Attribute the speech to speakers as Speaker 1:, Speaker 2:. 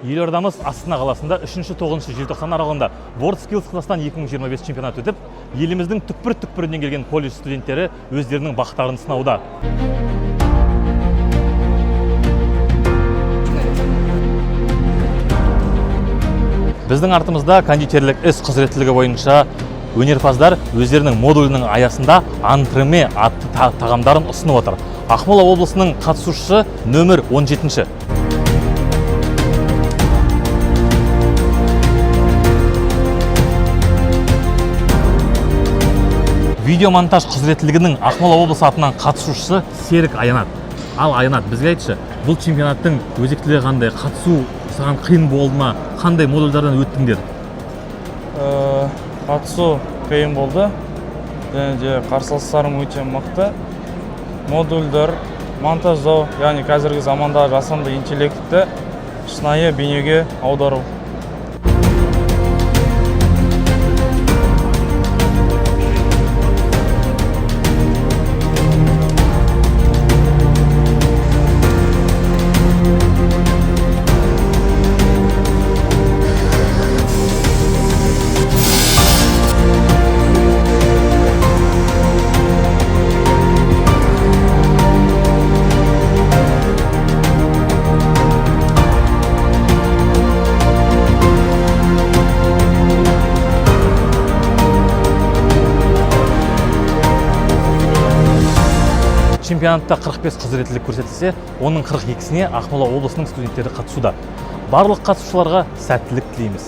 Speaker 1: Елордамыз Астана қаласында 3-9 желтоқсан аралығында WorldSkills Қазақстан 2025 чемпионаты өтіп, еліміздің түкпір-түкпірінен келген колледж студенттері өздерінің бақтарын сынауда. Біздің артымызда кондитерлік іс құзыреттілігі бойынша өнерпаздар өздерінің модулінің аясында антреме атты тағамдарын ұсынып отыр. Ақмола облысының қатысушысы нөмір 17-ші. Видеомонтаж құзыреттілігінің Ақмола облысы атынан қатысушысы Серік Аянат. Ал Аянат, бізге айтшы, бұл чемпионаттың өзектілігі қандай, қатысу саған қиын болды ма, қандай модульдардан өттіңдер?
Speaker 2: Қатысу қиын болды, және де қарсыластарым өте мықты. Модульдар монтаждау, яғни қазіргі заманда жасанды интеллектті шынайы бейнеге аудару.
Speaker 1: Чемпионатта 45 құзыреттілік көрсетілсе, оның 42-сіне Ақмола облысының студенттері қатысуда. Барлық қатысушыларға сәттілік тілейміз.